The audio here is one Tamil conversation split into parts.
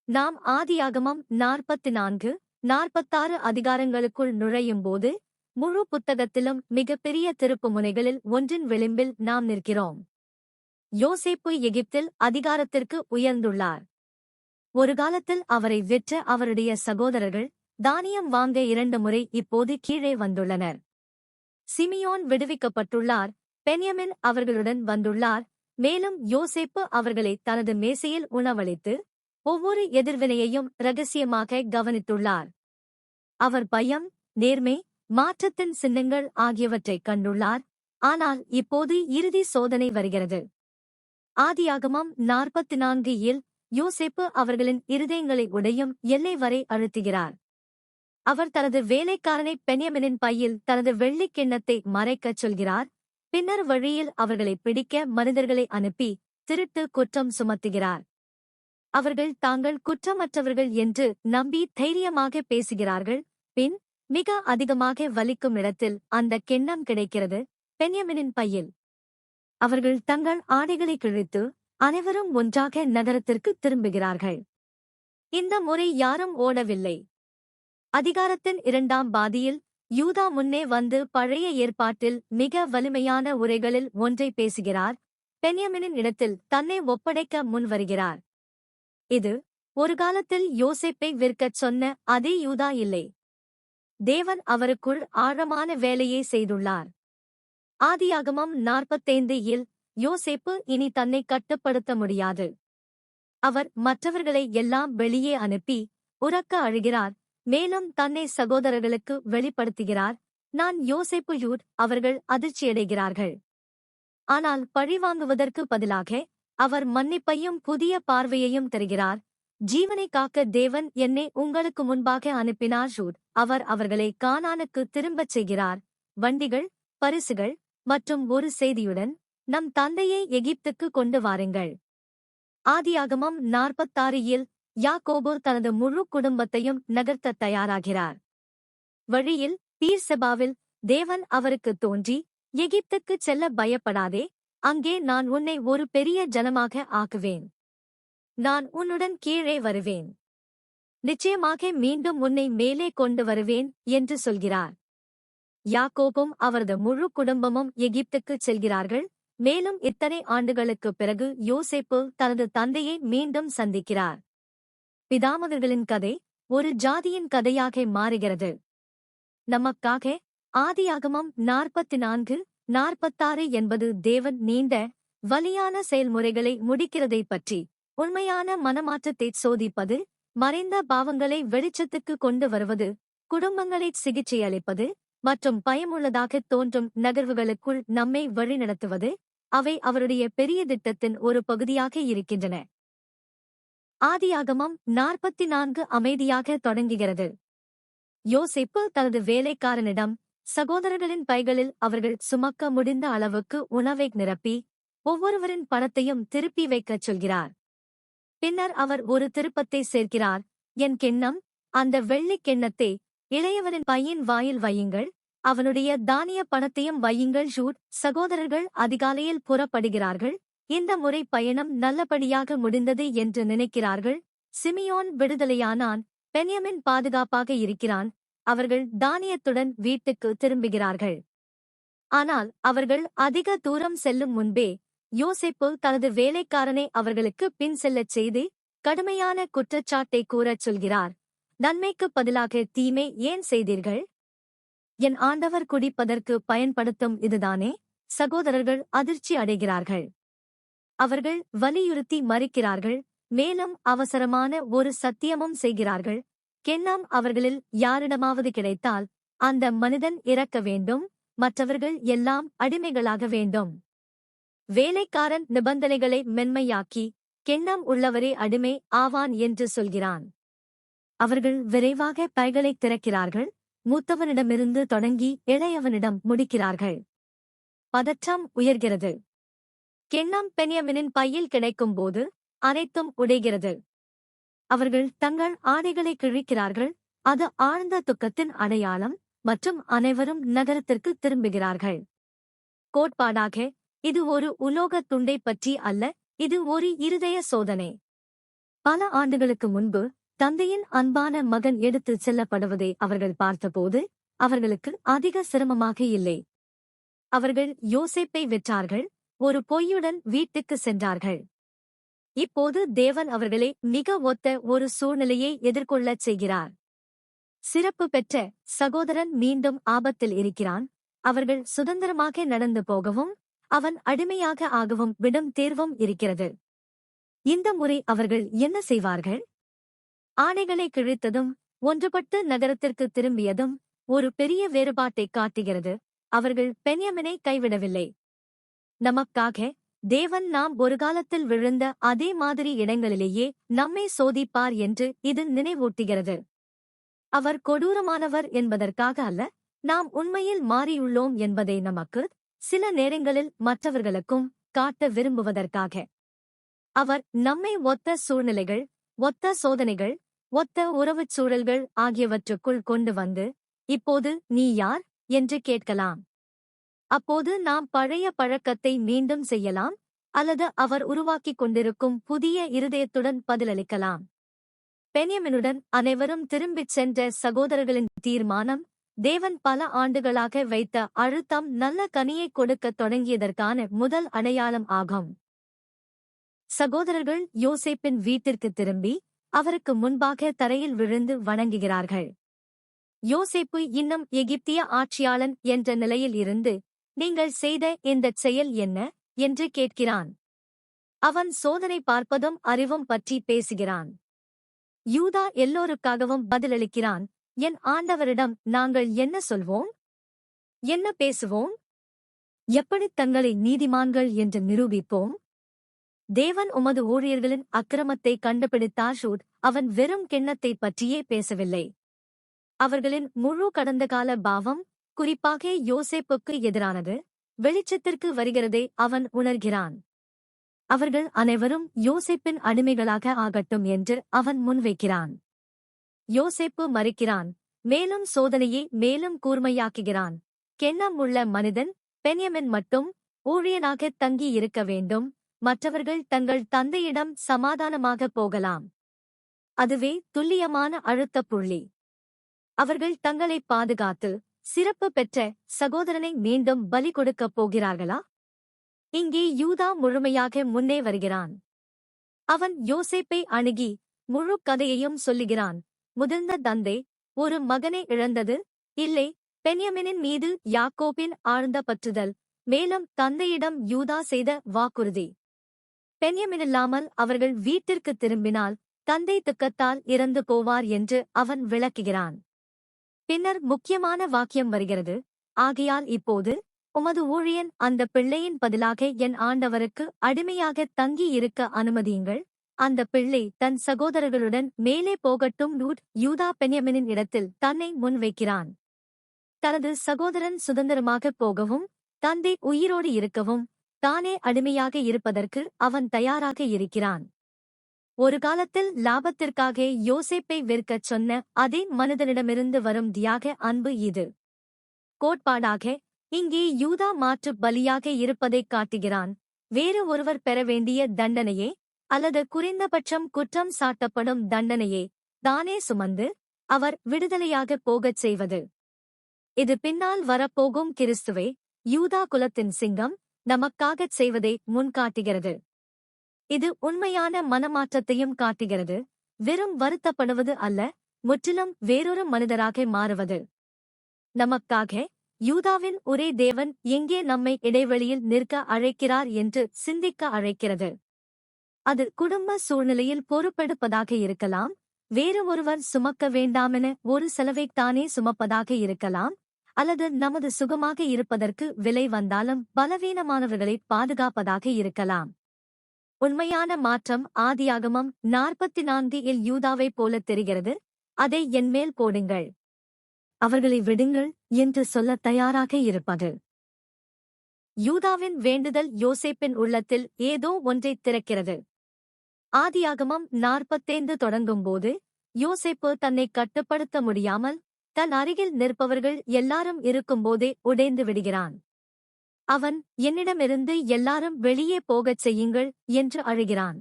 நாம் ஆதியாகமம் 44, 46 அதிகாரங்களுக்குள் நுழையும்போது முழு புத்தகத்திலும் மிகப்பெரிய திருப்பு முனைகளில் ஒன்றின் விளிம்பில் நாம் நிற்கிறோம். யோசேப்பு எகிப்தில் அதிகாரத்திற்கு உயர்ந்துள்ளார். ஒரு காலத்தில் அவரை விற்ற அவருடைய சகோதரர்கள் தானியம் வாங்க 2 முறை இப்போது கீழே வந்துள்ளனர். சிமியோன் விடுவிக்கப்பட்டுள்ளார், பென்யமின் அவர்களுடன் வந்துள்ளார். மேலும் யோசேப்பு அவர்களை தனது மேசையில் உணவளித்து ஒவ்வொரு எதிர்வினையையும் இரகசியமாக கவனித்துள்ளார். அவர் பயம், நேர்மை, மாற்றத்தின் சின்னங்கள் ஆகியவற்றைக் கண்டுள்ளார். ஆனால் இப்போது இறுதி சோதனை வருகிறது. ஆதியாகமம் 44 இல் யோசேப்பு அவர்களின் இருதயங்களை உடையும் எல்லை வரை அழுத்துகிறார். அவர் தனது வேலைக்காரனை பென்யமினின் பையில் தனது வெள்ளிக் கிண்ணத்தை மறைக்கச் சொல்கிறார். பின்னர் வழியில் அவர்களை பிடிக்க மனிதர்களை அனுப்பி திருட்டு குற்றம் சுமத்துகிறார். அவர்கள் தாங்கள் குற்றமற்றவர்கள் என்று நம்பி தைரியமாக பேசுகிறார்கள். பின் மிக அதிகமாக வலிக்கும் இடத்தில் அந்த கிண்ணம் கிடைக்கிறது, பென்யமினின் பையில். அவர்கள் தங்கள் ஆடைகளை கிழித்து அனைவரும் ஒன்றாக நகரத்திற்கு திரும்புகிறார்கள். இந்த முறை யாரும் ஓடவில்லை. அதிகாரத்தின் 2ஆம் பாதியில் யூதா முன்னே வந்து பழைய ஏற்பாட்டில் மிக வலிமையான உரைகளில் ஒன்றை பேசுகிறார். பென்யமினின் இடத்தில் தன்னை ஒப்படைக்க முன்வருகிறார். இது ஒரு காலத்தில் யோசேப்பை விற்கச் சொன்ன அதே யூதா இல்லை. தேவன் அவருக்குள் ஆழமான வேலையை செய்துள்ளார். ஆதியாகமம் 45 இல் யோசேப்பு இனி தன்னை கட்டுப்படுத்த முடியாது. அவர் மற்றவர்களை எல்லாம் வெளியே அனுப்பி உரக்க அழுகிறார். மேலும் தன்னை சகோதரர்களுக்கு வெளிப்படுத்துகிறார். நான் யோசேப்பு யூட். அவர்கள் அதிர்ச்சியடைகிறார்கள். ஆனால் பழிவாங்குவதற்கு பதிலாக அவர் மன்னிப்பையும் புதிய பார்வையையும் தருகிறார். ஜீவனை காக்க தேவன் என்னை உங்களுக்கு முன்பாக அனுப்பினார் ஷூட். அவர் அவர்களை கானானுக்கு திரும்பச் செய்கிறார். வண்டிகள், பரிசுகள் மற்றும் ஒரு செய்தியுடன், நம் தந்தையை எகிப்துக்கு கொண்டு வாருங்கள். ஆதியாகமம் 46 இல் யாக்கோபு தனது முழு குடும்பத்தையும் நகர்த்த தயாராகிறார். வழியில் பீர்செபாவில் தேவன் அவருக்கு தோன்றி, எகிப்துக்குச் செல்ல பயப்படாதே, அங்கே நான் உன்னை ஒரு பெரிய ஜனமாக ஆக்குவேன். நான் உன்னுடன் கீழே வருவேன். நிச்சயமாக மீண்டும் உன்னை மேலே கொண்டு வருவேன் என்று சொல்கிறார். யாக்கோபும் அவரது முழு குடும்பமும் எகிப்துக்குச் செல்கிறார்கள். மேலும் இத்தனை ஆண்டுகளுக்குப் பிறகு யோசேப்பு தனது தந்தையை மீண்டும் சந்திக்கிறார். பிதாமகர்களின் கதை ஒரு ஜாதியின் கதையாக மாறுகிறது. நமக்காக ஆதியாகமம் 44, 46 என்பது தேவன் நீண்ட, வலியான செயல்முறைகளை முடிக்கிறதைப் பற்றி, உண்மையான மனமாற்றத்தை சோதிப்பது, மறைந்த பாவங்களை வெளிச்சத்துக்கு கொண்டு வருவது, குடும்பங்களைச் சிகிச்சையளிப்பது மற்றும் பயமுள்ளதாகத் தோன்றும் நகர்வுகளுக்குள் நம்மை வழிநடத்துவது, அவை அவருடைய பெரிய திட்டத்தின் ஒரு பகுதியாக இருக்கின்றன. ஆதியாகமம் 44 அமைதியாக தொடங்குகிறது. யோசேப்பு தனது வேலைக்காரனிடம் சகோதரர்களின் பைகளில் அவர்கள் சுமக்க முடிந்த அளவுக்கு உணவை நிரப்பி ஒவ்வொருவரின் பணத்தையும் திருப்பி வைக்கச் சொல்கிறார். பின்னர் அவர் ஒரு திருப்பத்தை சேர்க்கிறார். என் கிண்ணம், அந்த வெள்ளிக் கிண்ணத்தை இளையவரின் பையின் வாயில் வையுங்கள், அவனுடைய தானிய பணத்தையும் வையுங்கள். ஷூட். சகோதரர்கள் அதிகாலையில் புறப்படுகிறார்கள். இந்த முறை பயணம் நல்லபடியாக முடிந்தது என்று நினைக்கிறார்கள். சிமியோன் விடுதலையானான், பென்யமின் பாதுகாப்பாக இருக்கிறான். அவர்கள் தானியத்துடன் வீட்டுக்கு திரும்புகிறார்கள். ஆனால் அவர்கள் அதிக தூரம் செல்லும் முன்பே யோசேப்பு தனது வேலைக்காரனை அவர்களுக்கு பின் செல்லச் செய்து கடுமையான குற்றச்சாட்டை கூறச் சொல்கிறார். நன்மைக்குப் பதிலாக தீமை ஏன் செய்தீர்கள்? என் ஆண்டவர் குடிப்பதற்கு பயன்படுத்தும் இதுதானே? சகோதரர்கள் அதிர்ச்சி அடைகிறார்கள். அவர்கள் வலியுறுத்தி மறுக்கிறார்கள். மேலும் அவசரமான ஒரு சத்தியமும் செய்கிறார்கள். கிண்ணம் அவர்களில் யாரிடமாவது கிடைத்தால் அந்த மனிதன் இறக்க வேண்டும், மற்றவர்கள் எல்லாம் அடிமைகளாக வேண்டும். வேலைக்காரன் நிபந்தனைகளை மென்மையாக்கி கிண்ணம் உள்ளவரே அடிமை ஆவான் என்று சொல்கிறான். அவர்கள் விரைவாக பைகளைத் திறக்கிறார்கள். மூத்தவனிடமிருந்து தொடங்கி இளையவனிடம் முடிக்கிறார்கள். பதற்றம் உயர்கிறது. கிண்ணம் பென்யமினின் பையில் கிடைக்கும்போது அனைத்தும் உடைகிறது. அவர்கள் தங்கள் ஆடைகளை கிழிக்கிறார்கள். அது ஆழ்ந்த துக்கத்தின் அடையாளம் மற்றும் அனைவரும் நகரத்திற்கு திரும்புகிறார்கள். கோட்பாடாக இது ஒரு உலோகத் துண்டை பற்றி அல்ல, இது ஒரு இருதய சோதனை. பல ஆண்டுகளுக்கு முன்பு தந்தையின் அன்பான மகன் எடுத்துச் செல்லப்படுவதை அவர்கள் பார்த்தபோது அவர்களுக்கு அதிக சிரமமாக இல்லை. அவர்கள் யோசேப்பை விற்றார்கள், ஒரு பொய்யுடன் வீட்டுக்கு சென்றார்கள். இப்போது தேவன் அவர்களை மிக ஒத்த ஒரு சூழ்நிலையை எதிர்கொள்ளச் செய்கிறார். சிறப்பு பெற்ற சகோதரன் மீண்டும் ஆபத்தில் இருக்கிறான். அவர்கள் சுதந்திரமாக நடந்து போகவும் அவன் அடிமையாக ஆகவும் விடும் தேர்வும் இருக்கிறது. இந்த முறை அவர்கள் என்ன செய்வார்கள்? ஆணைகளை கிழித்ததும் ஒன்றுபட்டு நகரத்திற்கு திரும்பியதும் ஒரு பெரிய வேறுபாட்டை காட்டுகிறது. அவர்கள் பென்யமினை கைவிடவில்லை. நமக்காக தேவன் நாம் ஒரு காலத்தில் விழுந்த அதே மாதிரி இடங்களிலேயே நம்மை சோதிப்பார் என்று இது நினைவூட்டுகிறது. அவர் கொடூரமானவர் என்பதற்காக அல்ல, நாம் உண்மையில் மாறியுள்ளோம் என்பதை நமக்கு சில நேரங்களில் மற்றவர்களுக்கும் காட்ட விரும்புவதற்காக. அவர் நம்மை ஒத்த சூழ்நிலைகள், ஒத்த சோதனைகள், ஒத்த உறவுச் சூழல்கள் ஆகியவற்றுக்குள் கொண்டு வந்து, இப்போது நீ யார் என்று கேட்கலாம். அப்போது நாம் பழைய பழக்கத்தை மீண்டும் செய்யலாம், அல்லது அவர் உருவாக்கிக் கொண்டிருக்கும் புதிய இருதயத்துடன் பதிலளிக்கலாம். பென்யமினுடன் அனைவரும் திரும்பிச் சென்ற சகோதரர்களின் தீர்மானம், தேவன் பல ஆண்டுகளாக வைத்த அழுத்தம் நல்ல கனியைக் கொடுக்கத் தொடங்கியதற்கான முதல் அடையாளம் ஆகும். சகோதரர்கள் யோசேப்பின் வீட்டிற்கு திரும்பி அவருக்கு முன்பாக தரையில் விழுந்து வணங்குகிறார்கள். யோசேப்பு இன்னும் எகிப்திய ஆட்சியாளன் என்ற நிலையில் இருந்து, நீங்கள் செய்த இந்தச் செயல் என்ன என்று கேட்கிறான். அவன் சோதனை பார்ப்பதும் அறிவும் பற்றி பேசுகிறான். யூதா எல்லோருக்காகவும் பதிலளிக்கிறான். என் ஆண்டவரிடம் நாங்கள் என்ன சொல்வோம்? என்ன பேசுவோம்? எப்படி தங்களை நீதிமான்கள் என்று நிரூபிப்போம்? தேவன் உமது ஊழியர்களின் அக்கிரமத்தை கண்டுபிடித்தார். அவன் வெறும் கிண்ணத்தைப் பற்றியே பேசவில்லை. அவர்களின் முழு கடந்த கால பாவம், குறிப்பாக யோசேப்புக்கு எதிரானது, வெளிச்சத்திற்கு வருகிறதை அவன் உணர்கிறான். அவர்கள் அனைவரும் யோசேப்பின் அடிமைகளாக ஆகட்டும் என்று அவன் முன்வைக்கிறான். யோசேப்பு மறுக்கிறான், மேலும் சோதனையை மேலும் கூர்மையாக்குகிறான். கெண்ணம் உள்ள மனிதன் பென்யமின் மட்டும் ஊழியனாக தங்கி இருக்க வேண்டும், மற்றவர்கள் தங்கள் தந்தையிடம் சமாதானமாக போகலாம். அதுவே துல்லியமான அழுத்தப் புள்ளி. அவர்கள் தங்களை பாதுகாத்து சிறப்பு பெற்ற சகோதரனை மீண்டும் பலி கொடுக்கப் போகிறார்களா? இங்கே யூதா முழுமையாக முன்னே வருகிறான். அவன் யோசேப்பை அணுகி முழு கதையையும் சொல்லுகிறான். முதிர்ந்த தந்தை ஒரு மகனை இழந்தது, இல்லை, பென்யமினின் மீது யாக்கோபின் ஆழ்ந்த பற்றுதல், மேலும் தந்தையிடம் யூதா செய்த வாக்குறுதி. பென்யமினில்லாமல் அவர்கள் வீட்டிற்கு திரும்பினால் தந்தை துக்கத்தால் இறந்து போவார் என்று அவன் விளக்குகிறான். பின்னர் முக்கியமான வாக்கியம் வருகிறது. ஆகையால் இப்போது உமது ஊழியன் அந்த பிள்ளையின் பதிலாக என் ஆண்டவருக்கு அடிமையாக தங்கி இருக்க அனுமதியுங்கள். அந்த பிள்ளை தன் சகோதரர்களுடன் மேலே போகட்டும். யூதா பென்யமினின் இடத்தில் தன்னை முன்வைக்கிறான். தனது சகோதரன் சுதந்திரமாகப் போகவும் தந்தை உயிரோடு இருக்கவும் தானே அடிமையாக இருப்பதற்கு அவன் தயாராக இருக்கிறான். ஒரு காலத்தில் லாபத்திற்காக யோசேப்பை விற்கச் சொன்ன அதே மனிதனிடமிருந்து வரும் தியாக அன்பு இது. கோட்பாடாக இங்கே யூதா மாற்று பலியாக இருப்பதைக் காட்டுகிறான். வேறு ஒருவர் பெற வேண்டிய தண்டனையே, அல்லது குறைந்தபட்சம் குற்றம் சாட்டப்படும் தண்டனையே தானே சுமந்து அவர் விடுதலையாகப் போகச் செய்வது. இது பின்னால் வரப்போகும் கிறிஸ்துவே, யூதா குலத்தின் சிங்கம், நமக்காகச் செய்வதை முன்காட்டுகிறது. இது உண்மையான மனமாற்றத்தையும் காட்டுகிறது. வெறும் வருத்தப்படுவது அல்ல, முற்றிலும் வேறொரு மனிதராக மாறுவது. நமக்காக யூதாவின் ஒரே தேவன் எங்கே நம்மை இடைவெளியில் நிற்க அழைக்கிறார் என்று சிந்திக்க அழைக்கிறது. அது குடும்ப சூழ்நிலையில் பொறுப்பெடுப்பதாக இருக்கலாம், வேறு ஒருவர் சுமக்க வேண்டாமென ஒரு செலவைத்தானே சுமப்பதாக இருக்கலாம், அல்லது நமது சுகமாக இருப்பதற்கு விலை வந்தாலும் பலவீனமானவர்களை பாதுகாப்பதாக இருக்கலாம். உண்மையான மாற்றம் ஆதியாகமம் 44 யூதாவைப் போல தெரிகிறது. அதை என்மேல் போடுங்கள், அவர்களை விடுங்கள் என்று சொல்லத் தயாராக இருப்பது. யூதாவின் வேண்டுதல் யோசேப்பின் உள்ளத்தில் ஏதோ ஒன்றைத் திறக்கிறது. ஆதியாகமம் 45 தொடங்கும்போது யோசேப்பு தன்னை கட்டுப்படுத்த முடியாமல் தன் அருகில் நிற்பவர்கள் எல்லாரும் இருக்கும்போதே உடைந்து விடுகிறான். அவன், என்னிடமிருந்து எல்லாரும் வெளியே போகச் செய்யுங்கள் என்று அழுகிறான்.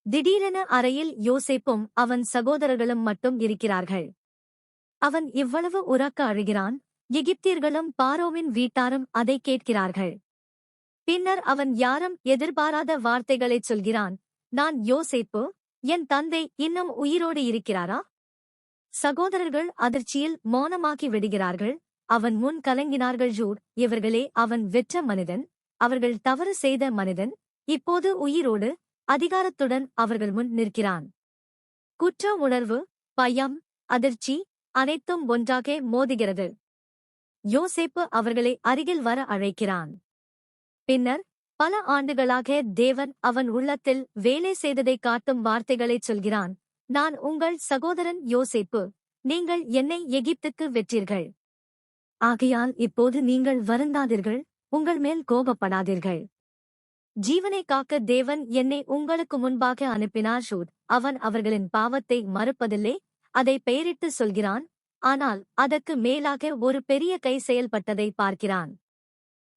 திடீரென அறையில் யோசேப்பும் அவன் சகோதரர்களும் மட்டும் இருக்கிறார்கள். அவன் இவ்வளவு உரக்க அழுகிறான். எகிப்தியர்களும் பார்வோவின் வீட்டாரும் அதை கேட்கிறார்கள். பின்னர் அவன் யாரும் எதிர்பாராத வார்த்தைகளைச் சொல்கிறான். நான் யோசேப்பு, என் தந்தை இன்னும் உயிரோடு இருக்கிறாரா? சகோதரர்கள் அதிர்ச்சியில் மௌனமாகி விடுகிறார்கள். அவன் முன் கலங்கினார்கள். ஜூட், இவர்களே அவன் வெற்ற மனிதன், அவர்கள் தவறு செய்த மனிதன், இப்போது உயிரோடு அதிகாரத்துடன் அவர்கள் முன் நிற்கிறான். குற்ற உணர்வு, பயம், அதிர்ச்சி அனைத்தும் ஒன்றாக மோதுகிறது. யோசேப்பு அவர்களை அருகில் வர அழைக்கிறான். பின்னர் பல ஆண்டுகளாக தேவன் அவன் உள்ளத்தில் வேலை செய்ததை காட்டும் வார்த்தைகளைச் சொல்கிறான். நான் உங்கள் சகோதரன் யோசேப்பு, நீங்கள் என்னை எகிப்துக்கு வெற்றீர்கள். ஆகையால் இப்போது நீங்கள் வருந்தாதீர்கள், உங்கள் மேல் கோபப்படாதீர்கள். ஜீவனை காக்க தேவன் என்னை உங்களுக்கு முன்பாக அனுப்பினார். ஷூட், அவன் அவர்களின் பாவத்தை மறுப்பதில்லை, அதை பெயரிட்டு சொல்கிறான். ஆனால் அதற்கு மேலாக ஒரு பெரிய கை செயல்பட்டதை பார்க்கிறான்.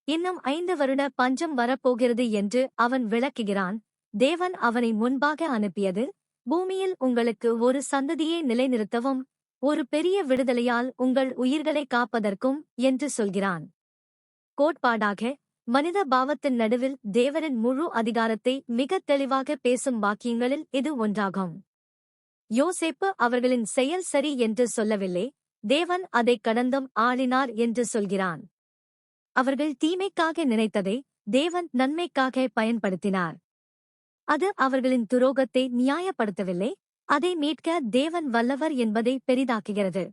இன்னும் 5 வருட பஞ்சம் வரப்போகிறது என்று அவன் விளக்குகிறான். தேவன் அவனை முன்பாக அனுப்பியது, பூமியில் உங்களுக்கு ஒரு சந்ததியை நிலைநிறுத்தவும், ஒரு பெரிய விடுதலையால் உங்கள் உயிர்களை காப்பதற்கும் என்று சொல்கிறான். கோட்பாடாக மனித பாவத்தின் நடுவில் தேவனின் முழு அதிகாரத்தை மிகத் தெளிவாக பேசும் வாக்கியங்களில் இது ஒன்றாகும். யோசேப்பு அவர்களின் செயல் சரி என்று சொல்லவில்லை, தேவன் அதைக் கடந்தும் ஆளினார் என்று சொல்கிறான். அவர்கள் தீமைக்காக நினைத்ததை தேவன் நன்மைக்காக பயன்படுத்தினார். அது அவர்களின் துரோகத்தை நியாயப்படுத்தவில்லை, அதை மீட்க தேவன் வல்லவர் என்பதை பெரிதாக்குகிறது.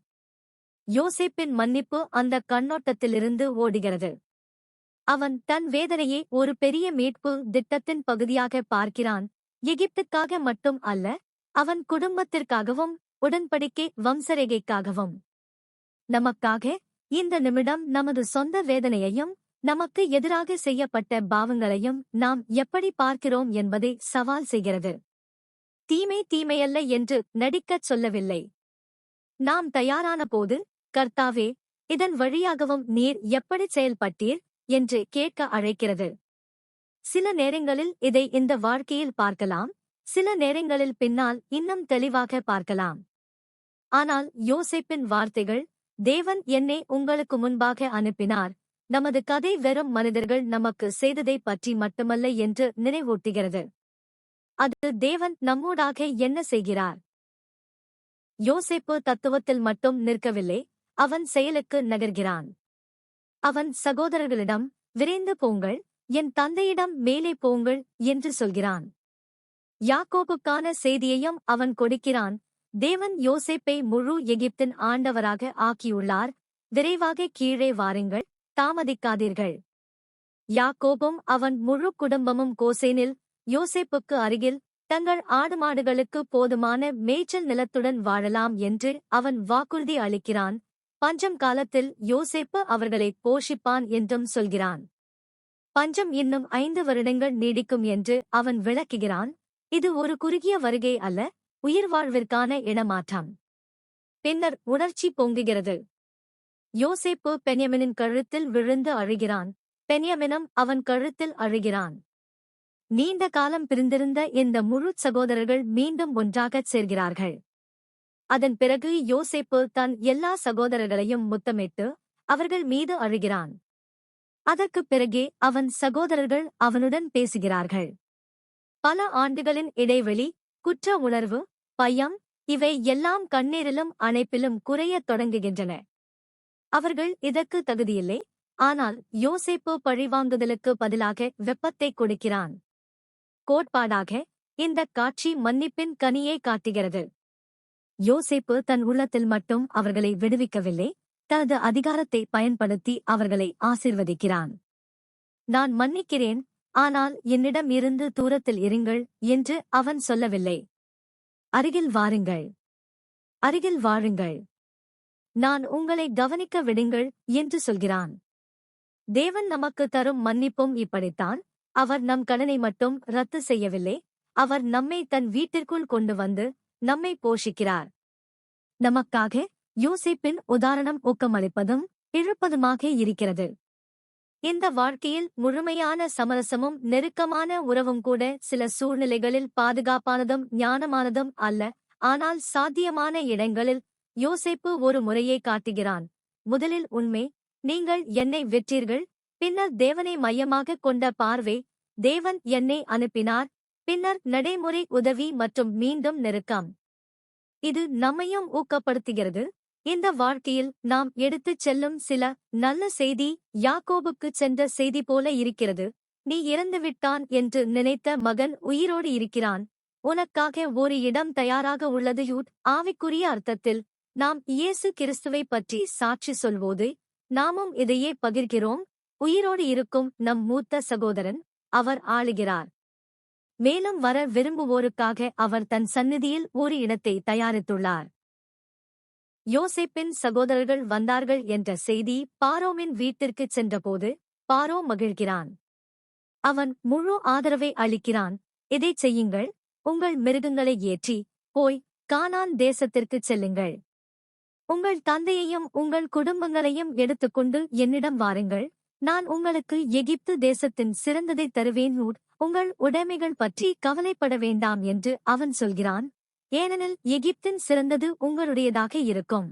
யோசேப்பின் மன்னிப்பு அந்த கண்ணோட்டத்திலிருந்து ஓடுகிறது. அவன் தன் வேதனையை ஒரு பெரிய மீட்பு திட்டத்தின் பகுதியாக பார்க்கிறான். எகிப்துக்காக மட்டும் அல்ல, அவன் குடும்பத்திற்காகவும் உடன்படிக்கை வம்சரேகைக்காகவும். நமக்காக இந்த நிமிடம் நமது சொந்த வேதனையையும் நமக்கு எதிராக செய்யப்பட்ட பாவங்களையும் நாம் எப்படி பார்க்கிறோம் என்பதை சவால் செய்கிறது. தீமை தீமையல்ல என்று நடிக்கச் சொல்லவில்லை. நாம் தயாரான போது, கர்த்தாவே, இதன் வழியாகவும் நீர் எப்படி செயல்பட்டீர் என்று கேட்க அழைக்கிறது. சில நேரங்களில் இதை இந்த வாழ்க்கையில் பார்க்கலாம், சில நேரங்களில் பின்னால் இன்னும் தெளிவாக பார்க்கலாம். ஆனால் யோசேப்பின் வார்த்தைகள், தேவன் என்னை உங்களுக்கு முன்பாக அனுப்பினார், நமது கதை வெறும் மனிதர்கள் நமக்கு செய்ததை பற்றி மட்டுமல்ல என்று நினைவூட்டுகிறது. அது தேவன் நம்மூடாக என்ன செய்கிறார். யோசேப்பு தத்துவத்தில் மட்டும் நிற்கவில்லை, அவன் செயலுக்கு நகர்கிறான். அவன் சகோதரர்களிடம், விரைந்து போங்கள், என் தந்தையிடம் மேலே போங்கள் என்று சொல்கிறான். யாக்கோபுக்கான செய்தியையும் அவன் கொடுக்கிறான். தேவன் யோசேப்பை முழு எகிப்தின் ஆண்டவராக ஆக்கியுள்ளார், விரைவாக கீழே வாருங்கள், தாமதிக்காதீர்கள். யாக்கோபும் அவன் முழு குடும்பமும் கோசேனில் யோசேப்புக்கு அருகில் தங்கள் ஆடு மாடுகளுக்கு போதுமான மேய்ச்சல் நிலத்துடன் வாழலாம் என்று அவன் வாக்குறுதி அளிக்கிறான். பஞ்சம் காலத்தில் யோசேப்பு அவர்களை போஷிப்பான் என்றும் சொல்கிறான். பஞ்சம் இன்னும் 5 வருடங்கள் நீடிக்கும் என்று அவன் விளக்குகிறான். இது ஒரு குறுகிய வருகை அல்ல, உயிர்வாழ்விற்கான இடமாற்றம். பின்னர் உணர்ச்சி பொங்குகிறது. யோசேப்பு பென்யமினின் கழுத்தில் விழுந்து அழுகிறான். பென்யமினும் அவன் கழுத்தில் அழுகிறான். நீண்ட காலம் பிரிந்திருந்த இந்த முழு சகோதரர்கள் மீண்டும் ஒன்றாகச் சேர்கிறார்கள். அதன் பிறகு யோசேப்பு தன் எல்லா சகோதரர்களையும் முத்தமிட்டு அவர்கள் மீது அழுகிறான். அதற்குப் பிறகே அவன் சகோதரர்கள் அவனுடன் பேசுகிறார்கள். பல ஆண்டுகளின் இடைவெளி, குற்ற உணர்வு, பயம், இவை எல்லாம் கண்ணீரிலும் அணைப்பிலும் குறையத் தொடங்குகின்றன. அவர்கள் இதற்கு தகுதியில்லை, ஆனால் யோசேப்பு பழிவாங்குதலுக்கு பதிலாக வெப்பத்தை கொடுக்கிறான். கோட்பாடாக இந்தக் காட்சி மன்னிப்பின் கனியை காட்டுகிறது. யோசேப்பு தன் உள்ளத்தில் மட்டும் அவர்களை விடுவிக்கவில்லை, தனது அதிகாரத்தை பயன்படுத்தி அவர்களை ஆசீர்வதிக்கிறான். நான் மன்னிக்கிறேன், ஆனால் என்னிடம் இருந்து தூரத்தில் இருங்கள் என்று அவன் சொல்லவில்லை. அருகில் வாருங்கள், அருகில் வாழுங்கள், நான் உங்களை கவனிக்க விடுங்கள் என்று சொல்கிறான். தேவன் நமக்கு தரும் மன்னிப்பும் இப்படித்தான். அவர் நம் கடனை மட்டும் ரத்து செய்யவில்லை, அவர் நம்மை தன் வீட்டிற்குள் கொண்டு வந்து நம்மை போஷிக்கிறார். நமக்காக யோசேப்பின் உதாரணம் ஊக்கமளிப்பதும் இழுப்பதுமாக இருக்கிறது. இந்த வாழ்க்கையில் முழுமையான சமரசமும் நெருக்கமான உறவும் கூட சில சூழ்நிலைகளில் பாதுகாப்பானதும் ஞானமானதும் அல்ல. ஆனால் சாத்தியமான இடங்களில் யோசேப்பு ஒரு முறையை காட்டுகிறான். முதலில் உண்மை, நீங்கள் என்னை வெற்றீர்கள். பின்னர் தேவனை மையமாகக் கொண்ட பார்வை, தேவன் என்னை அனுப்பினார். பின்னர் நடைமுறை உதவி மற்றும் மீண்டும் நெருக்கம். இது நம்மையும் ஊக்கப்படுத்துகிறது. இந்த வாழ்க்கையில் நாம் எடுத்துச் செல்லும் சில நல்ல செய்தி யாக்கோபுக்குச் சென்ற செய்தி போல இருக்கிறது. நீ இறந்துவிட்டான் என்று நினைத்த மகன் உயிரோடு இருக்கிறான். உனக்காக ஒரு இடம் தயாராக உள்ளது. ஆவிக்குரிய அர்த்தத்தில் நாம் இயேசு கிறிஸ்துவை பற்றி சாட்சி சொல்வோது நாமும் இதையே பகிர்கிறோம். உயிரோடு இருக்கும் நம் மூத்த சகோதரன், அவர் ஆளுகிறார். மேலும் வர விரும்புவோருக்காக அவர் தன் சந்நிதியில் ஒரு இடத்தை தயாரித்துள்ளார். யோசேப்பின் சகோதரர்கள் வந்தார்கள் என்ற செய்தி பாரோவின் வீட்டிற்குச் சென்றபோது பாரோ மகிழ்கிறான். அவன் முழு ஆதரவை அளிக்கிறான். இதைச் செய்யுங்கள், உங்கள் மிருகங்களை ஏற்றி போய் கானான் தேசத்திற்குச் செல்லுங்கள். உங்கள் தந்தையையும் உங்கள் குடும்பங்களையும் எடுத்துக்கொண்டு என்னிடம் வாருங்கள். நான் உங்களுக்கு எகிப்து தேசத்தின் சிறந்ததை தருவேன். உங்கள் உடைமைகள் பற்றி கவலைப்பட வேண்டாம் என்று அவன் சொல்கிறான். ஏனெனில் எகிப்தின் சிறந்தது உங்களுடையதாக இருக்கும்.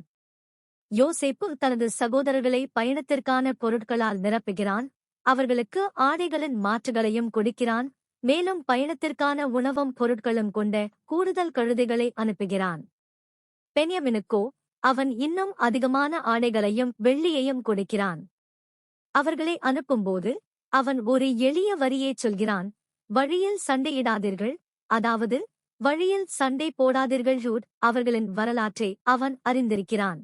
யோசேப்பு தனது சகோதரர்களை பயணத்திற்கான பொருட்களால் நிரப்புகிறான். அவர்களுக்கு ஆடைகளின் மாற்றுகளையும் கொடுக்கிறான். மேலும் பயணத்திற்கான உணவும் பொருட்களும் கொண்ட கூடுதல் கழுதைகளை அனுப்புகிறான். பென்யமினுக்கோ அவன் இன்னும் அதிகமான ஆடைகளையும் வெள்ளியையும் கொடுக்கிறான். அவர்களை அனுப்பும்போது அவன் ஒரு எளிய வரியைச் சொல்கிறான். வழியில் சண்டையிடாதீர்கள், அதாவது வழியில் சண்டை போடாதீர்கள். அவர்களின் வரலாற்றை அவன் அறிந்திருக்கிறான்.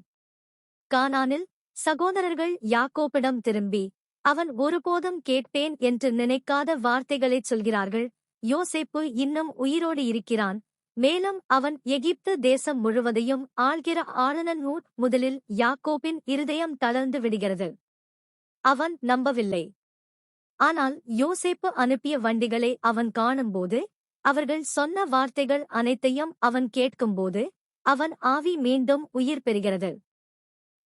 கானானில் சகோதரர்கள் யாக்கோபிடம் திரும்பி அவன் ஒருபோதும் கேட்பேன் என்று நினைக்காத வார்த்தைகளைச் சொல்கிறார்கள். யோசேப்பு இன்னும் உயிரோடு இருக்கிறான். மேலும் அவன் எகிப்து தேசம் முழுவதையும் ஆள்கிற ஆளுநன். முதலில் யாக்கோபின் இருதயம் தளர்ந்து விடுகிறது. அவன் நம்பவில்லை. ஆனால் யோசேப்பு அனுப்பிய வண்டிகளை அவன் காணும்போது, அவர்கள் சொன்ன வார்த்தைகள் அனைத்தையும் அவன் கேட்கும்போது, அவன் ஆவி மீண்டும் உயிர் பெறுகிறது.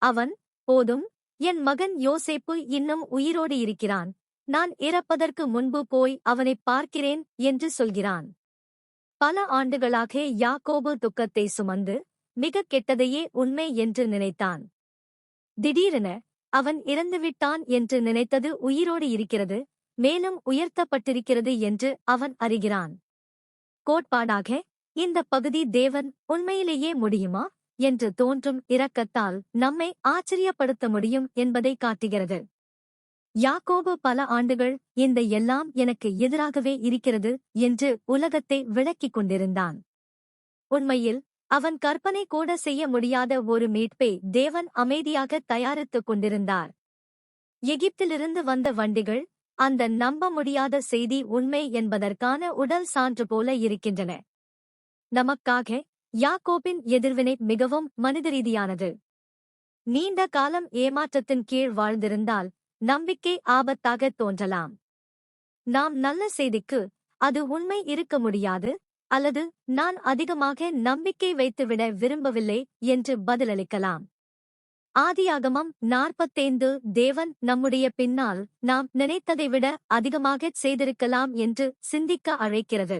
அவன், போதும், என் மகன் யோசேப்பு இன்னும் உயிரோடு இருக்கிறான். நான் இறப்பதற்கு முன்பு போய் அவனைப் பார்க்கிறேன் என்று சொல்கிறான். பல ஆண்டுகளாக யாக்கோபு துக்கத்தை சுமந்து மிக கெட்டதையே உண்மை என்று நினைத்தான். திடீரென அவன் இறந்துவிட்டான் என்று நினைத்தது உயிரோடு இருக்கிறது, மேலும் உயர்த்தப்பட்டிருக்கிறது என்று அவன் அறிகிறான். கோட்பாடாக இந்த பகுதி தேவன் உண்மையிலேயே முடியுமா என்று தோன்றும் இரக்கத்தால் நம்மை ஆச்சரியப்படுத்த முடியும் என்பதை காட்டுகிறது. யாக்கோபு பல ஆண்டுகள் இந்த எல்லாம் எனக்கு எதிராகவே இருக்கிறது என்று உலகத்தை விளக்கிக் கொண்டிருந்தான். உண்மையில் அவன் கற்பனை கூட செய்ய முடியாத ஒரு மீட்பை தேவன் அமைதியாக தயாரித்துக் கொண்டிருந்தார். எகிப்திலிருந்து வந்த வண்டிகள் அந்த நம்ப முடியாத செய்தி உண்மை என்பதற்கான உடல் சான்று போல இருக்கின்றன. நமக்காக யாக்கோபின் எதிர்வினை மிகவும் மனிதரீதியானது. நீண்ட காலம் ஏமாற்றத்தின் கீழ் வாழ்ந்திருந்தால் நம்பிக்கை ஆபத்தாக தோன்றலாம். நாம் நல்ல செய்திக்கு அது உண்மை இருக்க முடியாது, அல்லது நான் அதிகமாக நம்பிக்கை வைத்துவிட விரும்பவில்லை என்று பதிலளிக்கலாம். ஆதியாகமம் 45 தேவன் நம்முடைய பின்னால் நாம் நினைத்ததை விட அதிகமாகச் செய்திருக்கலாம் என்று சிந்திக்க அழைக்கிறது.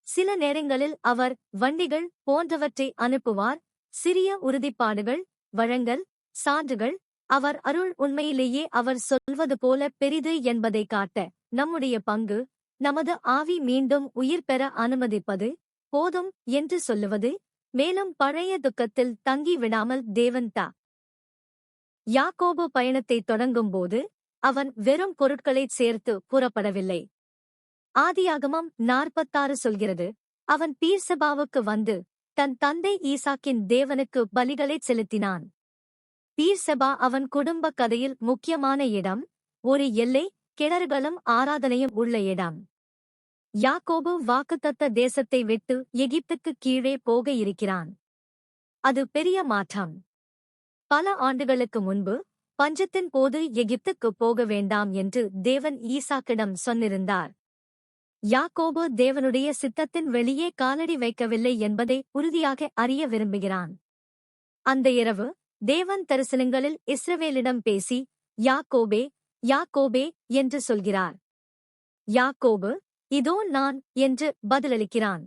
சில நேரங்களில் அவர் வண்டிகள் போன்றவற்றை அனுப்புவார், சிறிய உறுதிப்பாடுகள், வழங்கல், சான்றுகள். அவர் அருள் உண்மையிலேயே அவர் சொல்வது போல பெரிது என்பதை காட்ட நம்முடைய பங்கு, நமது ஆவி மீண்டும் உயிர் பெற அனுமதிப்பது, போதும் என்று சொல்லுவது, மேலும் பழைய துக்கத்தில் தங்கி விடாமல் தேவன் யாக்கோபு பயணத்தை தொடங்கும்போது அவன் வெறும் பொருட்களைச் சேர்த்து புறப்படவில்லை. ஆதியாகமம் 46 சொல்கிறது, அவன் பீர்செபாவுக்கு வந்து தன் தந்தை ஈசாக்கின் தேவனுக்கு பலிகளைச் செலுத்தினான். பீர்செபா அவன் குடும்ப கதையில் முக்கியமான இடம், ஒரு எல்லை, கிணறுகளும் ஆராதனையும் உள்ள இடம். யாக்கோபு வாக்குத்தத்த தேசத்தை விட்டு எகிப்துக்கு கீழே போக இருக்கிறான். அது பெரிய மாற்றம். பல ஆண்டுகளுக்கு முன்பு பஞ்சத்தின் போது எகிப்துக்கு போக வேண்டாம் என்று தேவன் ஈசாக்கிடம் சொன்னிருந்தார். யாக்கோபு தேவனுடைய சித்தத்தின் வெளியே காலடி வைக்கவில்லை என்பதை உறுதியாக அறிய விரும்புகிறான். அந்த இரவு தேவன் தரிசனங்களில் இஸ்ரவேலிடம் பேசி, யாக்கோபே, யாக்கோபே என்று சொல்கிறார். யாக்கோபு, இதோ நான் என்று பதிலளிக்கிறான்.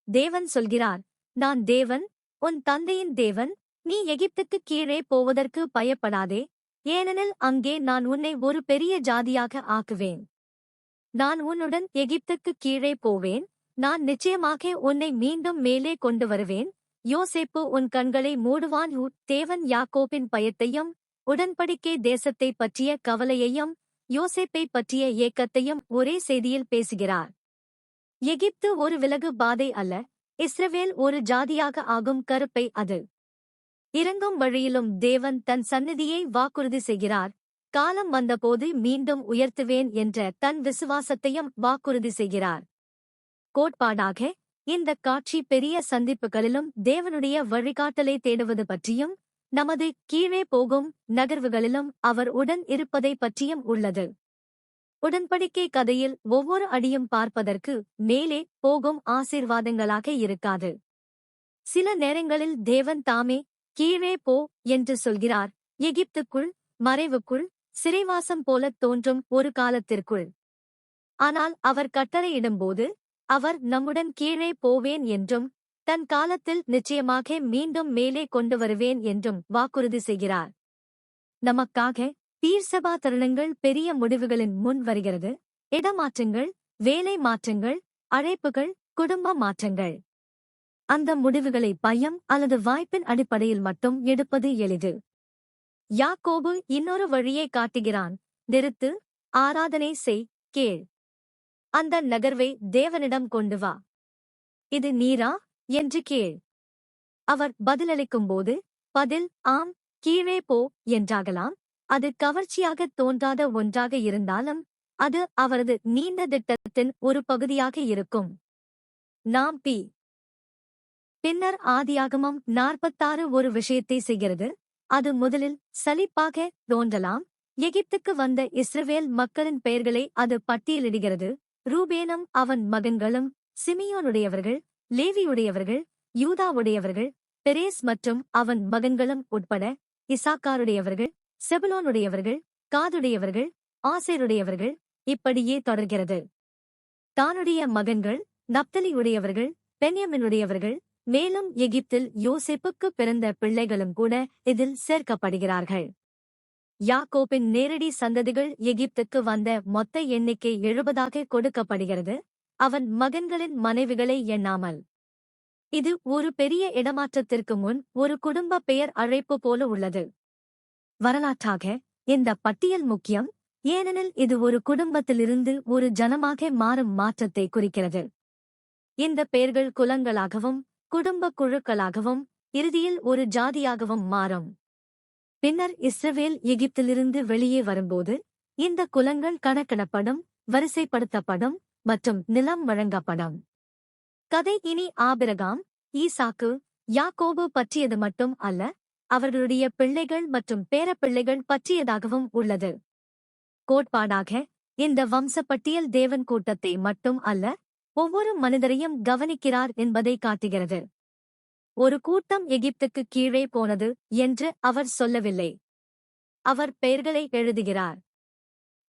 தேவன் சொல்கிறார், நான் தேவன், உன் தந்தையின் தேவன், நீ எகிப்துக்குக் கீழே போவதற்கு பயப்படாதே, ஏனெனில் அங்கே நான் உன்னை ஒரு பெரிய ஜாதியாக ஆக்குவேன். நான் உன்னுடன் எகிப்துக்குக் கீழே போவேன், நான் நிச்சயமாக உன்னை மீண்டும் மேலே கொண்டு வருவேன். யோசேப்பு உன் கண்களை மூடுவான். தேவன் யாக்கோபின் பயத்தையும் உடன்படிக்கை தேசத்தைப் பற்றிய கவலையையும் யோசேப்பைப் பற்றிய ஏக்கத்தையும் ஒரே செய்தியில் பேசுகிறார். எகிப்து ஒரு விலகு பாதை அல்ல, இஸ்ரவேல் ஒரு ஜாதியாக ஆகும் கருப்பை அது. இறங்கும் வழியிலும் தேவன் தன் சந்நிதியை வாக்குறுதி செய்கிறார். காலம் வந்தபோது மீண்டும் உயர்த்துவேன் என்ற தன் விசுவாசத்தையும் வாக்குறுதி செய்கிறார். கோட்பாடாக இந்த காட்சி பெரிய சந்திப்புகளிலும் தேவனுடைய வழிகாட்டலை தேடுவது பற்றியும் நமது கீழே போகும் நகர்வுகளிலும் அவர் உடன் இருப்பதை பற்றியும் உள்ளது. உடன்படிக்கை கதையில் ஒவ்வொரு அடியும் பார்ப்பதற்கு மேலே போகும் ஆசீர்வாதங்களாக இருக்காது. சில நேரங்களில் தேவன் தாமே கீழே போ என்று சொல்கிறார், எகிப்துக்குள், மறைவுக்குள், சிறைவாசம் போலத் தோன்றும் ஒரு காலத்திற்குள். ஆனால் அவர் கட்டளையிடும்போது அவர் நம்முடன் கீழே போவேன் என்றும் தன் காலத்தில் நிச்சயமாக மீண்டும் மேலே கொண்டு வருவேன் என்றும் வாக்குறுதி செய்கிறார். நமக்காக தீர்சபா தருணங்கள் பெரிய முடிவுகளின் முன் வருகிறது. இடமாற்றங்கள், வேலை மாற்றங்கள், அழைப்புகள், குடும்ப மாற்றங்கள். அந்த முடிவுகளை பயம் அல்லது வாய்ப்பின் அடிப்படையில் மட்டும் எடுப்பது எளிது. யாக்கோபு இன்னொரு வழியை காட்டுகிறான். நிறுத்து, ஆராதனை செய், கேள். அந்த நகர்வை தேவனிடம் கொண்டு வா. இது நீரா என்று கேள். அவர் பதிலளிக்கும்போது பதில் ஆம், கீழே போ என்றாகலாம். அது கவர்ச்சியாகத் தோன்றாத ஒன்றாக இருந்தாலும் அது அவரது நீண்ட திட்டத்தின் ஒரு பகுதியாக இருக்கும். நாம் பின்னர் ஆதியாகமம் 46 ஒரு விஷயத்தை செய்கிறது. அது முதலில் சலிப்பாக தோன்றலாம். எகிப்துக்கு வந்த இஸ்ரவேல் மக்களின் பெயர்களை அது பட்டியலிடுகிறது. ரூபேனும் அவன் மகன்களும், சிமியோனுடையவர்கள், லேவியுடையவர்கள், யூதாவுடையவர்கள், பெரேஸ் மற்றும் அவன் மகன்களும் உட்பட, இசாக்காருடையவர்கள், செபுலோனுடையவர்கள், காதுடையவர்கள், ஆசேருடையவர்கள், இப்படியே தொடர்கிறது. தானுடைய மகன்கள், நப்தலியுடையவர்கள், பென்யமினுடையவர்கள், மேலும் எகிப்தில் யோசேப்புக்கு பிறந்த பிள்ளைகளும் கூட இதில் சேர்க்கப்படுகிறார்கள். யாக்கோபின் நேரடி சந்ததிகள் எகிப்துக்கு வந்த மொத்த எண்ணிக்கை 70 கொடுக்கப்படுகிறது, அவன் மகன்களின் மனைவிகளை எண்ணாமல். இது ஒரு பெரிய இடமாற்றத்திற்கு முன் ஒரு குடும்ப பெயர் அழைப்பு போல உள்ளது. வரலாற்றாக இந்த பட்டியல் முக்கியம், ஏனெனில் இது ஒரு குடும்பத்திலிருந்து ஒரு ஜனமாக மாறும் மாற்றத்தை குறிக்கிறது. இந்த பெயர்கள் குலங்களாகவும் குடும்ப குழுக்களாகவும் இறுதியில் ஒரு ஜாதியாகவும் மாறும். பின்னர் இஸ்ரவேல் எகிப்திலிருந்து வெளியே வரும்போது இந்த குலங்கள் கணக்கிடப்படும், வரிசைப்படுத்தப்படும் மற்றும் நிலம் வழங்கப்படும். கதை இனி ஆபிரகாம், ஈசாக்கு, யாக்கோபு பற்றியது மட்டும் அல்ல, அவர்களுடைய பிள்ளைகள் மற்றும் பேரப்பிள்ளைகள் பற்றியதாகவும் உள்ளது. கோட்பாடாக இந்த வம்சப்பட்டியல் தேவன் கூட்டத்தை மட்டும் அல்ல, ஒவ்வொரு மனிதரையும் கவனிக்கிறார் என்பதை காட்டுகிறது. ஒரு கூட்டம் எகிப்துக்கு கீழே போனது என்று அவர் சொல்லவில்லை. அவர் பெயர்களை எழுதுகிறார்.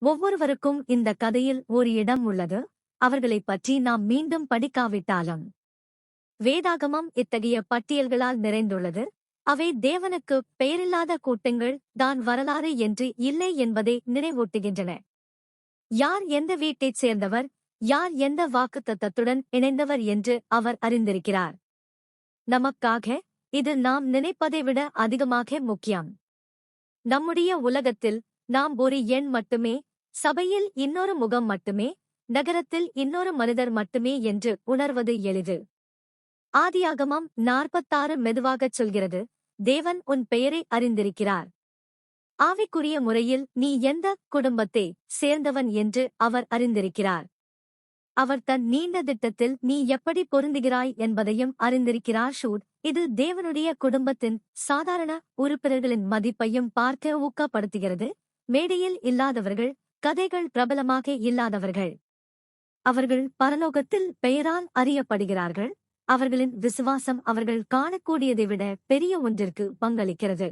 ஒவ்வொருவருக்கும் இந்த கதையில் ஒரு இடம் உள்ளது, அவர்களைப் பற்றி நாம் மீண்டும் படிக்காவிட்டாலும். வேதாகமம் இத்தகைய பட்டியல்களால் நிறைந்துள்ளது. அவை தேவனுக்கு பெயரில்லாத கூட்டங்கள் தான் வரலாறு என்று இல்லை என்பதை நினைவூட்டுகின்றன. யார் எந்த வீட்டைச் சேர்ந்தவர், யார் எந்த வாக்குத்தத்தத்துடன் இணைந்தவர் என்று அவர் அறிந்திருக்கிறார். நமக்காக இது நாம் நினைப்பதை விட அதிகமாக முக்கியம். நம்முடைய உலகத்தில் நாம் ஒரு எண் மட்டுமே, சபையில் இன்னொரு முகம் மட்டுமே, நகரத்தில் இன்னொரு மனிதர் மட்டுமே என்று உணர்வது எளிது. ஆதியாகமம் 46 மெதுவாகச் சொல்கிறது, தேவன் உன் பெயரை அறிந்திருக்கிறார். ஆவிக்குரிய முறையில் நீ எந்த குடும்பத்தை சேர்ந்தவன் என்று அவர் அறிந்திருக்கிறார். அவர் தன் நீண்ட திட்டத்தில் நீ எப்படி பொருந்துகிறாய் என்பதையும் அறிந்திருக்கிறார். இது தேவனுடைய குடும்பத்தின் சாதாரண உறுப்பினர்களின் மதிப்பையும் பார்க்க ஊக்கப்படுத்துகிறது. மேடையில் இல்லாதவர்கள், கதைகள் பிரபலமாக இல்லாதவர்கள். அவர்கள் பரலோகத்தில் பெயரால் அறியப்படுகிறார்கள். அவர்களின் விசுவாசம் அவர்கள் காணக்கூடியதை விட பெரிய ஒன்றிற்கு பங்களிக்கிறது.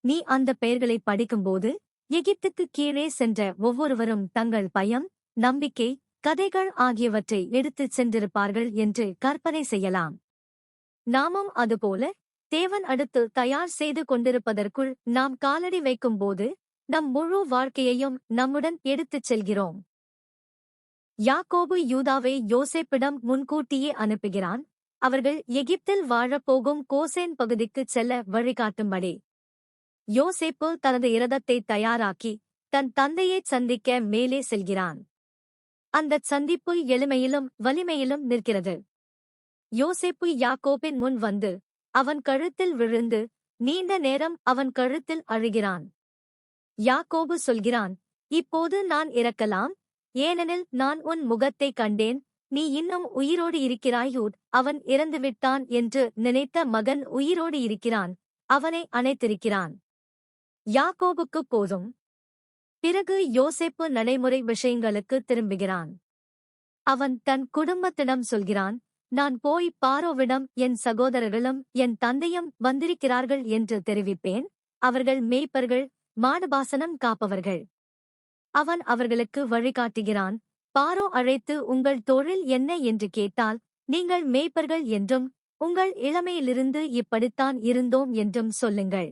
நீ அந்த பெயர்களை படிக்கும்போது எகிப்துக்கு கீழே சென்ற ஒவ்வொருவரும் தங்கள் பயம், நம்பிக்கை, கதைகள் ஆகியவற்றை எடுத்துச் சென்றிருப்பார்கள் என்று கற்பனை செய்யலாம். நாமும் அதுபோல தேவன் அடுத்து தயார் செய்து கொண்டிருப்பதற்குள் நாம் காலடி வைக்கும்போது நம் முழு வாழ்க்கையையும் நம்முடன் எடுத்துச் செல்கிறோம். யாக்கோபு யூதாவை யோசேப்பிடம் முன்கூட்டியே அனுப்புகிறான், அவர்கள் எகிப்தில் வாழப்போகும் கோசேன் பகுதிக்குச் செல்ல வழிகாட்டும்படி. யோசேப்பு தனது இரதத்தை தயாராக்கி தன் தந்தையைச் சந்திக்க மேலே செல்கிறான். அந்தச் சந்திப்பு எளிமையிலும் வலிமையிலும் நிற்கிறது. யோசேப்பு யாக்கோபின் முன் வந்து அவன் கழுத்தில் விழுந்து நீண்ட நேரம் அவன் கழுத்தில் அழுகிறான். யாக்கோபு சொல்கிறான், இப்போது நான் இறக்கலாம், ஏனெனில் நான் உன் முகத்தை கண்டேன், நீ இன்னும் உயிரோடு இருக்கிறாயூட். அவன் இறந்துவிட்டான் என்று நினைத்த மகன் உயிரோடு இருக்கிறான், அவனை அணைத்திருக்கிறான். யாக்கோபுக்கு போதும். பிறகு யோசேப்பு நடைமுறை விஷயங்களுக்கு திரும்புகிறான். அவன் தன் குடும்பத்திடம் சொல்கிறான், நான் போய் பாரோவிடம் என் சகோதரர்களும் என் தந்தையும் வந்திருக்கிறார்கள் என்று தெரிவிப்பேன், அவர்கள் மேய்ப்பர்கள், மாடுபாசனம் காப்பவர்கள். அவன் அவர்களுக்கு வழிகாட்டுகிறான். பாரோ அழைத்து உங்கள் தொழில் என்ன என்று கேட்டால், நீங்கள் மேய்ப்பர்கள் என்றும் உங்கள் இளமையிலிருந்து இப்படித்தான் இருந்தோம் என்றும் சொல்லுங்கள்.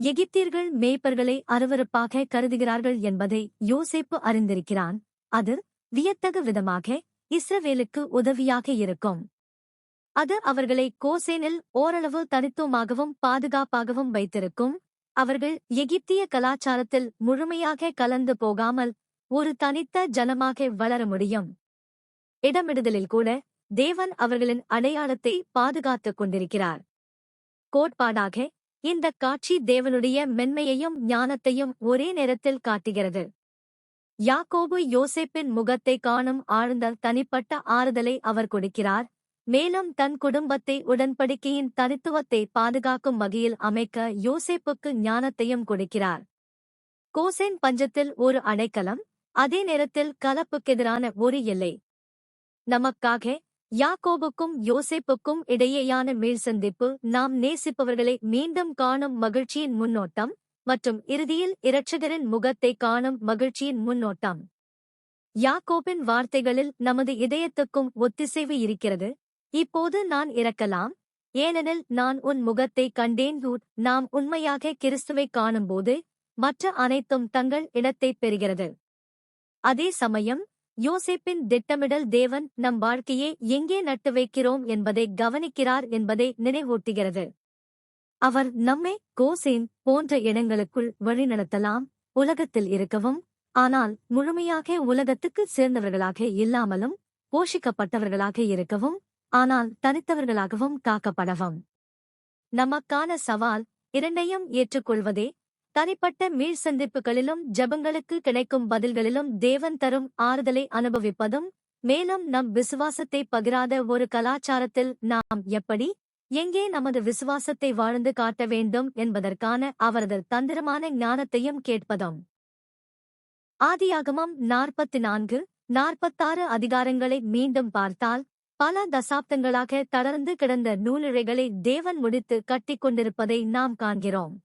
எகிப்தியர்கள் மேய்ப்பர்களை அருவருப்பாக கருதுகிறார்கள் என்பதை யோசேப்பு அறிந்திருக்கிறான். அது வியத்தகு விதமாக இஸ்ரவேலுக்கு உதவியாக இருக்கும். அது அவர்களை கோசேனில் ஓரளவு தனித்துவமாகவும் பாதுகாப்பாகவும் வைத்திருக்கும். அவர்கள் எகிப்திய கலாச்சாரத்தில் முழுமையாக கலந்து போகாமல் ஒரு தனித்த ஜனமாக வளர முடியும். இடமிடுதலில் கூட தேவன் அவர்களின் அடையாளத்தை பாதுகாத்துக் கொண்டிருக்கிறார். கோட்பாடாக இந்த காட்சி தேவனுடைய மென்மையையும் ஞானத்தையும் ஒரே நேரத்தில் காட்டுகிறது. யாக்கோபு யோசேப்பின் முகத்தை காணும் ஆழ்ந்த தனிப்பட்ட ஆறுதலை அவர் கொடுக்கிறார், மேலும் தன் குடும்பத்தை உடன்படிக்கையின் தனித்துவத்தை பாதுகாக்கும் வகையில் அமைக்க யோசேப்புக்கு ஞானத்தையும் கொடுக்கிறார். கோசேன் பஞ்சத்தில் ஒரு அடைக்கலம், அதே நேரத்தில் கலப்புக்கெதிரான ஒரு எல்லை. நமக்காக யாக்கோபுக்கும் யோசேப்புக்கும் இடையேயான மீள்சந்திப்பு நாம் நேசிப்பவர்களை மீண்டும் காணும் மகிழ்ச்சியின் முன்னோட்டம் மற்றும் இறுதியில் இரட்சகரின் முகத்தை காணும் மகிழ்ச்சியின் முன்னோட்டம். யாக்கோபின் வார்த்தைகளில் நமது இதயத்துக்கும் ஒத்திசைவு இருக்கிறது. இப்போது நான் இறக்கலாம், ஏனெனில் நான் உன் முகத்தை கண்டேன். நாம் உண்மையாக கிறிஸ்துவை காணும்போது மற்ற அனைத்தும் தங்கள் இடத்தைப் பெறுகிறது. அதே சமயம் யோசேப்பின் திட்டமிடல் தேவன் நம் வாழ்க்கையை எங்கே நட்டு வைக்கிறோம் என்பதை கவனிக்கிறார் என்பதை நினைவூட்டுகிறது. அவர் நம்மை கோசேன் போன்ற இடங்களுக்குள் வழிநடத்தலாம், உலகத்தில் இருக்கவும், ஆனால் முழுமையாக உலகத்துக்கு சேர்ந்தவர்களாக இல்லாமலும், போஷிக்கப்பட்டவர்களாக இருக்கவும், ஆனால் தனித்தவர்களாகவும் காக்கப்படவும். நமக்கான சவால் இரண்டையும் ஏற்றுக்கொள்வதே. தனிப்பட்ட மீள்சந்திப்புகளிலும் ஜெபங்களுக்கு கிடைக்கும் பதில்களிலும் தேவன் தரும் ஆறுதலை அனுபவிப்பதும், மேலும் நம் விசுவாசத்தை பகிராத ஒரு கலாச்சாரத்தில் நாம் எப்படி, எங்கே நமது விசுவாசத்தை வாழ்ந்து காட்ட வேண்டும் என்பதற்கான அவரது தந்திரமான ஞானத்தையும் கேட்பதும். ஆதியாகமம் 44-46 அதிகாரங்களை மீண்டும் பார்த்தால், பல தசாப்தங்களாக தளர்ந்து கிடந்த நூலிழைகளை தேவன் முடித்து கட்டிக்கொண்டிருப்பதை நாம் காண்கிறோம்.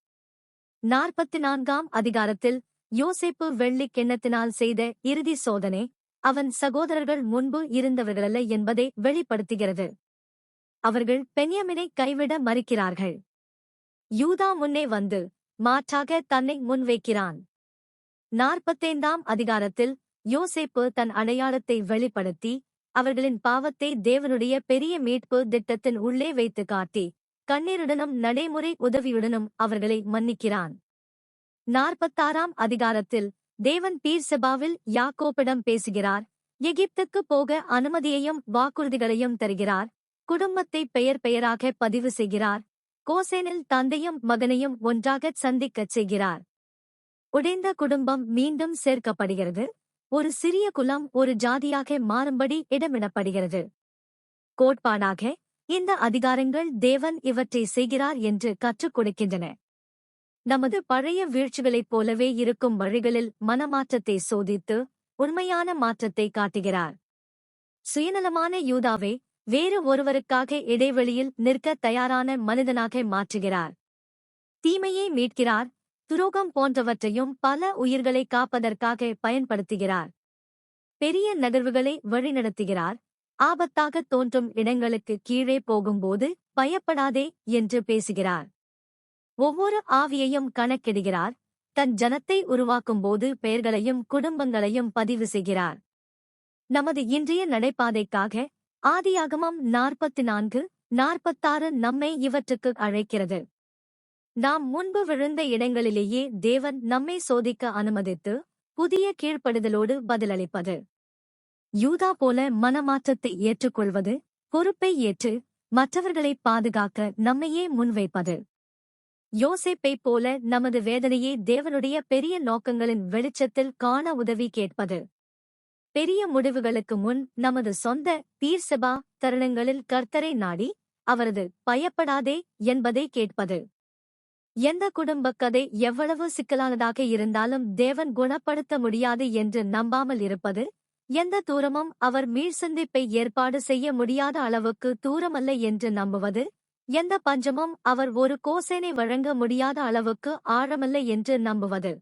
44ஆம் அதிகாரத்தில் யோசேப்பு வெள்ளிக் கிண்ணத்தினால் செய்த இறுதி சோதனை அவன் சகோதரர்கள் முன்பு இருந்தவர்களல்ல என்பதை வெளிப்படுத்துகிறது. அவர்கள் பென்யமீனை கைவிட மறுக்கிறார்கள். யூதா முன்னே வந்து மாற்றாக தன்னை முன்வைக்கிறான். 45ஆம் அதிகாரத்தில் யோசேப்பு தன் அடையாளத்தை வெளிப்படுத்தி அவர்களின் பாவத்தை தேவனுடைய பெரிய மீட்பு திட்டத்தின் உள்ளே வைத்து காட்டி கண்ணீருடனும் நடைமுறை உதவியுடனும் அவர்களை மன்னிக்கிறான். 46ஆம் அதிகாரத்தில் தேவன் பீர்செபாவில் யாக்கோபிடம் பேசுகிறார், எகிப்துக்கு போக அனுமதியையும் வாக்குறுதிகளையும் தருகிறார், குடும்பத்தை பெயர் பெயராக பதிவு செய்கிறார், கோசேனில் தந்தையும் மகனையும் ஒன்றாகச் சந்திக்கச் செய்கிறார். உடைந்த குடும்பம் மீண்டும் சேர்க்கப்படுகிறது, ஒரு சிறிய குலம் ஒரு ஜாதியாக மாறும்படி இடமிடப்படுகிறது. கோட்பாடாக இந்த அதிகாரங்கள் தேவன் இவற்றை செய்கிறார் என்று கற்றுக் கொடுக்கின்றன. நமது பழைய வீழ்ச்சிகளைப் போலவே இருக்கும் வழிகளில் மனமாற்றத்தை சோதித்து உண்மையான மாற்றத்தை காட்டுகிறார். சுயநலமான யூதாவை வேறு ஒருவருக்காக இடைவெளியில் நிற்க தயாரான மனிதனாக மாற்றுகிறார். தீமையை மீட்கிறார், துரோகம் போன்றவற்றையும் பல உயிர்களை காப்பதற்காக பயன்படுத்துகிறார். பெரிய நகர்வுகளை வழிநடத்துகிறார். ஆபத்தாக தோன்றும் இடங்களுக்கு கீழே போகும்போது பயப்படாதே என்று பேசுகிறார். ஒவ்வொரு ஆவியையும் கணக்கிடுகிறார். தன் ஜனத்தை உருவாக்கும்போது பெயர்களையும் குடும்பங்களையும் பதிவு செய்கிறார். நமது இன்றைய நடைபாதைக்காக ஆதியாகமம் 44:46 நம்மை இவற்றுக்கு அழைக்கிறது. நாம் முன்பு விழுந்த இடங்களிலேயே தேவன் நம்மை சோதிக்க அனுமதித்து புதிய கீழ்ப்படுதலோடு பதிலளிப்பது. யூதா போல மனமாற்றத்தை ஏற்றுக்கொள்வது, பொறுப்பை ஏற்று மற்றவர்களை பாதுகாக்க நம்மையே முன்வைப்பது. யோசேப்பைப் போல நமது வேதனையை தேவனுடைய பெரிய நோக்கங்களின் வெளிச்சத்தில் காண உதவி கேட்பது. பெரிய முடிவுகளுக்கு முன் நமது சொந்த பீர்செபா தருணங்களில் கர்த்தரை நாடி அவரது பயப்படாதே என்பதை கேட்பது. எந்த குடும்பக் கதை எவ்வளவு சிக்கலானதாக இருந்தாலும் தேவன் குணப்படுத்த முடியாது என்று நம்பாமல் இருப்பது. எந்த தூரமும் அவர் மீள்சந்திப்பை ஏற்பாடு செய்ய முடியாத அளவுக்கு தூரமல்ல என்று நம்புவது. எந்த பஞ்சமும் அவர் ஒரு கோசேனை வழங்க முடியாத அளவுக்கு ஆழமல்ல என்று நம்புவது.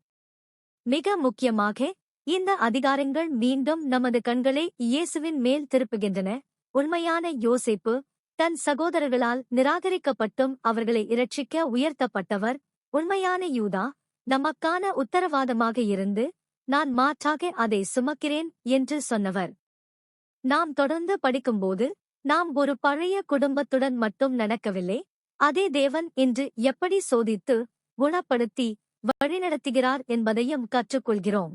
மிக முக்கியமாக இந்த அதிகாரங்கள் மீண்டும் நமது கண்களை இயேசுவின் மேல் திருப்புகின்றன. உண்மையான யோசேப்பு தன் சகோதரர்களால் நிராகரிக்கப்பட்டும் அவர்களை இரட்சிக்க உயர்த்தப்பட்டவர். உண்மையான யூதா நமக்கான உத்தரவாதமாக இருந்து நான் மாற்றாக அதை சுமக்கிறேன் என்று சொன்னவர். நாம் தொடர்ந்து படிக்கும்போது நாம் ஒரு பழைய குடும்பத்துடன் மட்டும் நடக்கவில்லை. அதே தேவன் இன்று எப்படி சோதித்து குணப்படுத்தி வழிநடத்துகிறார் என்பதையும் கற்றுக்கொள்கிறோம்.